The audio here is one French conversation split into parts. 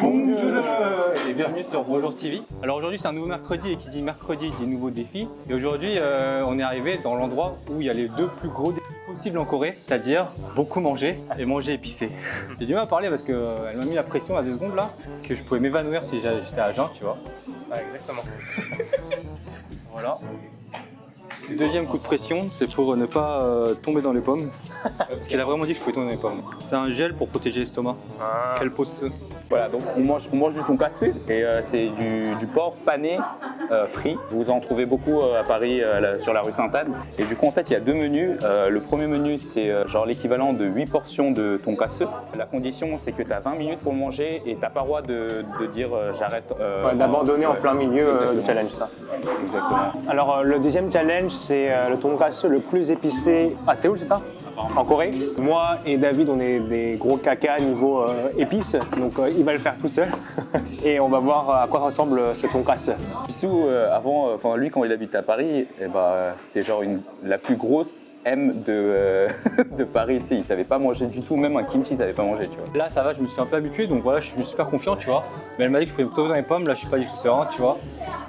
Bonjour et bienvenue sur Bonjour TV. Alors aujourd'hui c'est un nouveau mercredi et qui dit mercredi dit nouveaux défis. Et aujourd'hui on est arrivé dans l'endroit où il y a les deux plus gros défis possibles en Corée, c'est-à-dire beaucoup manger et manger épicé. J'ai du mal à parler parce qu'elle m'a mis la pression à 2 secondes là, que je pouvais m'évanouir si j'étais à jeun, tu vois. Ouais, exactement. Voilà. Le deuxième coup de pression, c'est pour ne pas tomber dans les pommes. Parce qu'elle a vraiment dit que je pouvais tomber dans les pommes. C'est un gel pour protéger l'estomac. Ah. Quelle pose. Voilà, donc on mange du tonkatsu et c'est du porc pané frit. Vous en trouvez beaucoup à Paris sur la rue Sainte-Anne. Et du coup, en fait, il y a 2 menus. Le premier menu, c'est genre l'équivalent de 8 portions de tonkatsu. La condition, c'est que tu as 20 minutes pour le manger et tu n'as pas le droit de dire j'arrête. D'abandonner en plein milieu du challenge, ça. Exactement. Alors, le deuxième challenge, c'est le tonkatsu le plus épicé à Séoul, c'est ça? En Corée. Moi et David, on est des gros caca niveau épices, donc il va le faire tout seul. Et on va voir à quoi ressemble ce tonkatsu. Jisoo, avant, lui, quand il habitait à Paris, eh ben, c'était genre la plus grosse M de Paris. Tu sais, il savait pas manger du tout, même un kimchi, il savait pas manger, tu vois. Là ça va, je me suis un peu habitué, donc voilà, je suis super confiant, tu vois. Mais elle m'a dit que je pouvais me tomber dans les pommes, là je suis pas du tout serein, tu vois.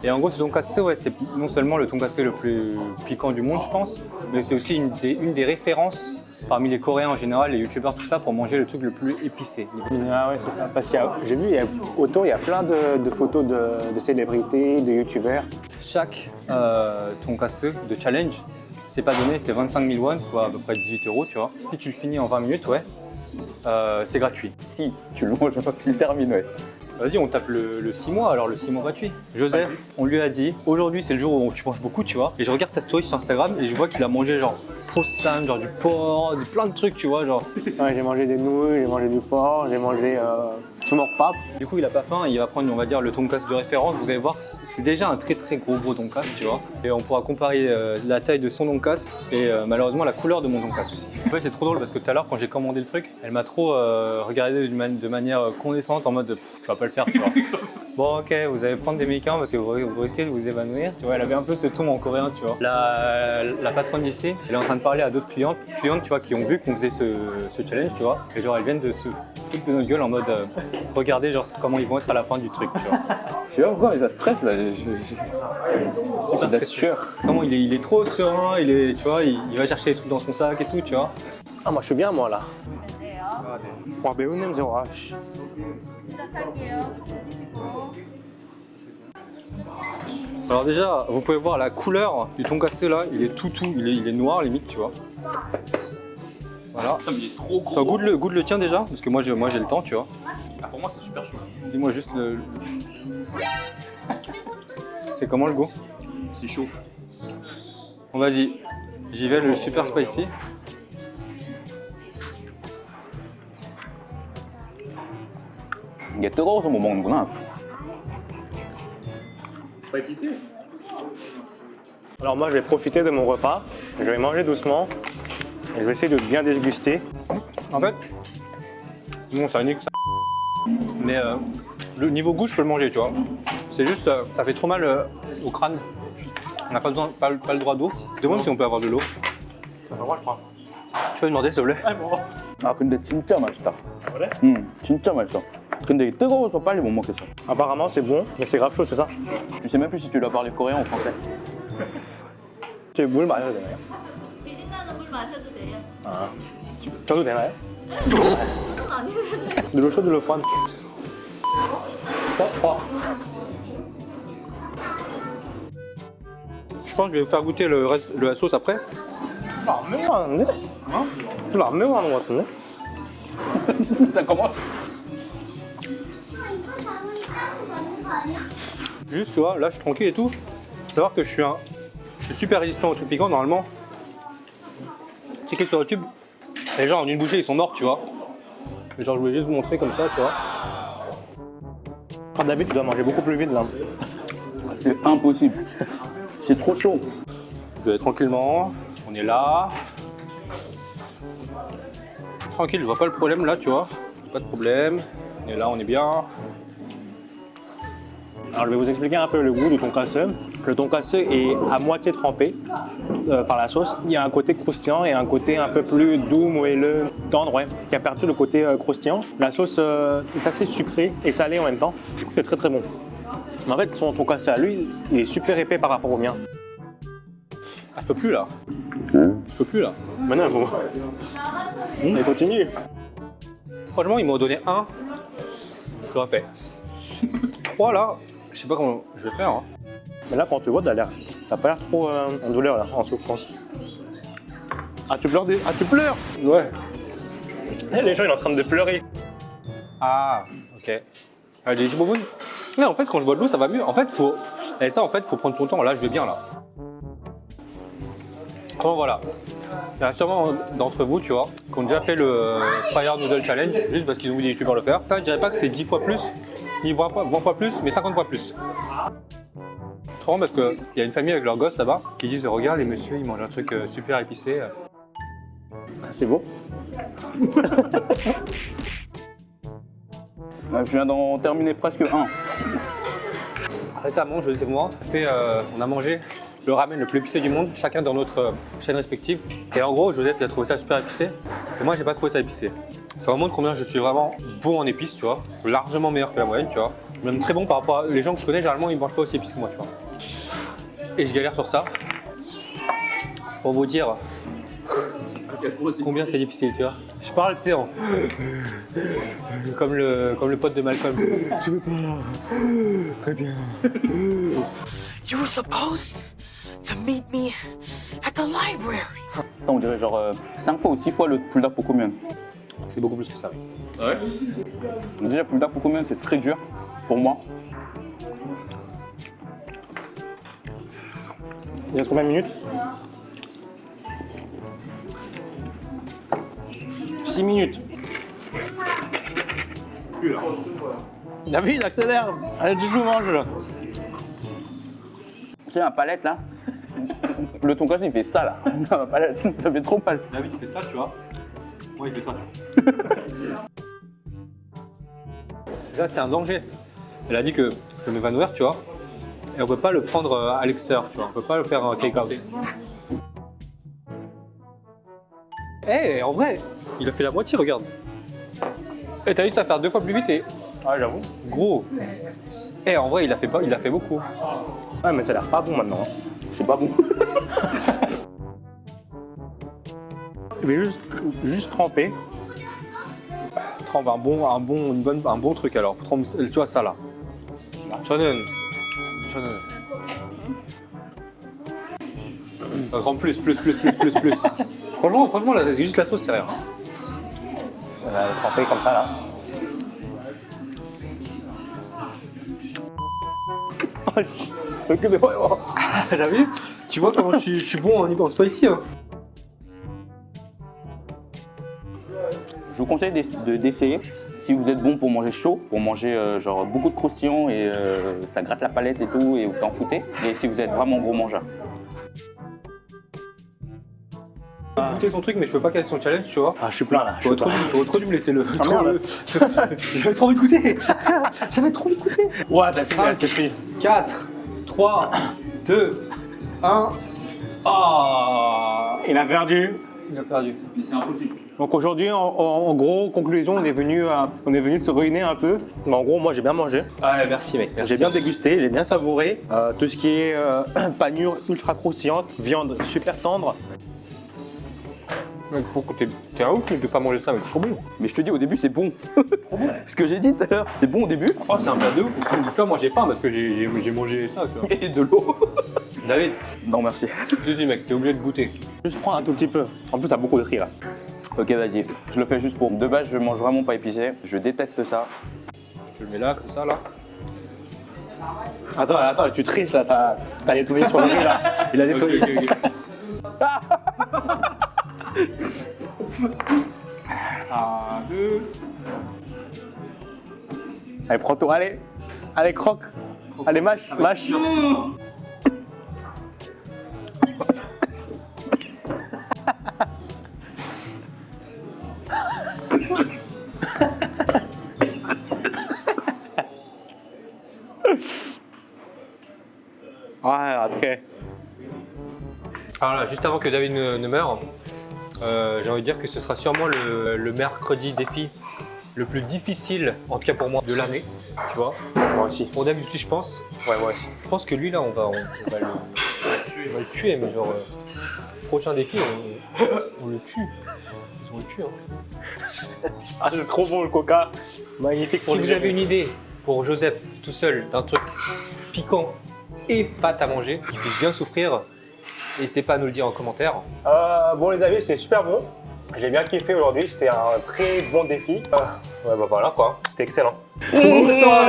Et en gros, ce tonkatsu, ouais, c'est non seulement le tonkatsu le plus piquant du monde, je pense, mais c'est aussi une des références parmi les Coréens en général, les youtubeurs, tout ça, pour manger le truc le plus épicé. Ah ouais, c'est ça. Parce que j'ai vu, autour, il y a plein de photos de célébrités, de youtubeurs. Chaque tonkatsu de challenge, c'est pas donné, c'est 25 000 won, soit à peu près 18 €, tu vois. Si tu le finis en 20 minutes, ouais, c'est gratuit. Si tu le manges, tu le termines, ouais. Vas-y, on tape le 6 mois, alors le 6 mois gratuit. Joseph, on lui a dit, aujourd'hui c'est le jour où tu manges beaucoup, tu vois. Et je regarde sa story sur Instagram et je vois qu'il a mangé genre prosam, genre du porc, plein de trucs, tu vois, genre. Ouais, j'ai mangé des nouilles, j'ai mangé du porc, j'ai mangé pas. Du coup, il a pas faim, il va prendre, on va dire, le tonkatsu de référence. Vous allez voir, c'est déjà un très gros tonkatsu, tu vois. Et on pourra comparer la taille de son tonkatsu et malheureusement la couleur de mon tonkatsu aussi. En fait, c'est trop drôle parce que tout à l'heure, quand j'ai commandé le truc, elle m'a trop regardé de manière condescendante en mode tu vas pas le faire, tu vois. Bon, ok, vous allez prendre des médicaments parce que vous risquez de vous évanouir. Tu vois, elle avait un peu ce ton en coréen, tu vois. La patronne d'ici, elle est en train de parler à d'autres clientes, tu vois, qui ont vu qu'on faisait ce challenge, tu vois. Et genre, elles viennent de se foutre de notre gueule en mode regardez genre comment ils vont être à la fin du truc, tu vois. Je sais pas pourquoi, mais ça stresse là. C'est de la sueur. Comment il est trop serein, tu vois, il va chercher les trucs dans son sac et tout, tu vois. Ah, moi je suis bien, moi là. 와, 매운 냄새 와. Alors déjà, vous pouvez voir la couleur du tonkatsu là, il est il est noir limite, tu vois. Voilà. Putain, mais il est trop gros. T'as goûte le tien déjà, parce que moi j'ai le temps, tu vois. Ah, pour moi, c'est super chaud. Dis-moi juste le... C'est comment le goût? C'est chaud. Bon, vas-y, j'y vais, le super spicy. 이게 뜨거워서 못 먹는구나. Pas épicé. Alors moi je vais profiter de mon repas, je vais manger doucement et je vais essayer de bien déguster. En fait, bon ça nique ça. Mais le niveau goût je peux le manger, tu vois. C'est juste, ça fait trop mal au crâne. On n'a pas le droit d'eau. Demande si on peut avoir de l'eau. Je crois. Tu peux demander s'il te plaît? 아 근데 진짜 맛있다. 그래? 진짜 맛있어. 근데 이게 뜨거워서 빨리 못 먹겠어. Apparemment c'est bon, mais c'est grave chaud, c'est ça? Tu sais même plus si tu dois parler coréen ou français. 물 마셔도 되나요? 비린내는 물 마셔도 돼요. 아, 저도 되나요? 그건 아니에요. De l'eau chaude ou de l'eau froide? Je pense que je vais faire goûter le reste de la sauce après. 별로 안 매워 하는데? 별로 안 매워 하는 것 같은데? Ça commence. Juste, tu vois, là je suis tranquille et tout. Faut savoir que je suis super résistant au truc piquant normalement. Checker sur YouTube, les gens en une bouchée ils sont morts, tu vois. Mais genre je voulais juste vous montrer comme ça, tu vois. Ah, David, tu dois manger beaucoup plus vite là. C'est impossible. C'est trop chaud. Je vais tranquillement, on est là. Tranquille, je vois pas le problème là, tu vois. Pas de problème. On est là, on est bien. Alors je vais vous expliquer un peu le goût du tonkatsu. Le tonkatsu est à moitié trempé. par la sauce. Il y a un côté croustillant et un côté un peu plus doux, moelleux, tendre, ouais, qui a perdu le côté croustillant. La sauce est assez sucrée et salée en même temps. Du coup, c'est très très bon. Mais en fait, son tonkatsu à lui, il est super épais par rapport au mien. Ah, je peux plus là. Je peux plus là. Maintenant, bon. Et continue. Franchement, ils m'ont donné un. Je l'aurais fait. 3 là, je sais pas comment je vais faire. Hein. Mais là, quand on te voit, t'as pas l'air trop en douleur, là, en souffrance. Ah, tu pleures Ah, tu pleures. Ouais. Les gens, ils sont en train de pleurer. Ah, ok. Ah, j'ai dit bonbon. Mais en fait, quand je bois de l'eau, ça va mieux. En fait, faut. Et ça, en fait, faut prendre son temps. Là, je vais bien là. Bon, voilà. Il y a sûrement d'entre vous, tu vois, qui ont déjà fait le Fire Noodle Challenge, juste parce qu'ils ont vu des youtubeurs le faire. Ça, je dirais pas que c'est 10 fois plus, ni 20 fois plus, mais 50 fois plus. Trop parce qu'il y a une famille avec leurs gosses là-bas qui disent regarde les messieurs, ils mangent un truc super épicé. C'est beau. Je viens d'en terminer presque un. Récemment, Joseph et moi, on a mangé le ramen le plus épicé du monde, chacun dans notre chaîne respective. Et en gros, Joseph il a trouvé ça super épicé, et moi j'ai pas trouvé ça épicé. Ça remonte combien je suis vraiment bon en épices, tu vois, largement meilleur que la moyenne, tu vois. Même très bon par rapport à les gens que je connais, généralement ils mangent pas aussi épicé que moi, tu vois. Et je galère sur ça. C'est pour vous dire combien c'est difficile, tu vois. Je parle, tu sais, comme le pote de Malcolm. Je veux pas. Très bien. You were supposed to meet me at the library. On dirait genre 5 fois ou 6 fois le pulled pork combien. C'est beaucoup plus que ça. Ouais. Déjà, pulled pork combien, c'est très dur pour moi. Il reste combien de minutes? 6 minutes. David, il accélère. Allez, tu mange là. Tu sais, ma palette là, le tonkatsu il fait ça là. Ma palette, ça fait trop mal. David il fait ça, tu vois. Moi il fait ça. Ça c'est un danger. Elle a dit que je m'évanouir, tu vois. Et on peut pas le prendre à l'extérieur, tu vois. On peut pas le faire en take-out. Eh, en vrai, il a fait la moitié, regarde. Et t'as vu ça faire 2 fois plus vite et. Ah, j'avoue. Gros. Eh, en vrai, il a fait beaucoup. Ouais, mais ça a l'air pas bon maintenant. C'est pas bon. Je vais juste tremper. Trempe un bon truc alors. Trempe, tu vois ça là. 저는. Trempe plus. Franchement, là, c'est juste la sauce, c'est rien. On va tremper comme ça là. T'as vu? Tu vois comment je suis bon en spicy, hein. Je vous conseille d'essayer. Si vous êtes bon pour manger chaud, pour manger genre beaucoup de croustillants et ça gratte la palette et tout et vous en foutez. Et si vous êtes vraiment gros mangeur. Goûter son truc, mais je veux pas casser son challenge, tu vois. Ah, je suis plein là. T'aurais trop dû me laisser le. Ah, merde. J'avais trop envie de goûter. J'avais trop envie de goûter. Ouais, t'as fait. 4, 3, 2, 1. Ah, Il a perdu. il a perdu. Donc aujourd'hui, en gros, conclusion, on est venu se ruiner un peu. Mais en gros, moi j'ai bien mangé. Ah, merci mec. J'ai bien dégusté, j'ai bien savouré. Tout ce qui est panure ultra croustillante, viande super tendre. Mec, pourquoi t'es un ouf, mais de pas manger ça, mais trop bon. Mais je te dis au début c'est bon. Ce que j'ai dit tout à l'heure, c'est bon au début. Oh, c'est un plat de ouf. Tu vois, moi j'ai faim parce que j'ai mangé ça, tu vois. Et de l'eau. David, Non merci. je dis mec, t'es obligé de goûter. Juste prendre un tout petit peu. En plus, ça a beaucoup de riz là. Ok vas-y, je le fais juste pour. De base je mange vraiment pas épicé, je déteste ça. Je te le mets là, comme ça, là. Attends, tu triches là, t'as nettoyé sur le riz là. Il a nettoyé. Ok. 1, 2. Allez, prends-toi, allez, croque. Allez, mâche. Ouais, ok. Alors là, juste avant que David ne meure, j'ai envie de dire que ce sera sûrement le mercredi défi le plus difficile, en tout cas pour moi, de l'année. Tu vois? Moi aussi. Pour David aussi, je pense. Ouais, moi aussi. Je pense que lui, là, on va le tuer, mais genre, prochain défi, on le tue. On le tue, hein. Ah, c'est trop bon le coca. Magnifique pour Si les vous avez amis. une idée pour Joseph, tout seul, d'un truc piquant et fat à manger, qui puisse bien souffrir, n'hésitez pas à nous le dire en commentaire. Bon les amis, c'était super bon. J'ai bien kiffé aujourd'hui, c'était un très bon défi. Ouais bah voilà quoi, c'était excellent. Bonsoir.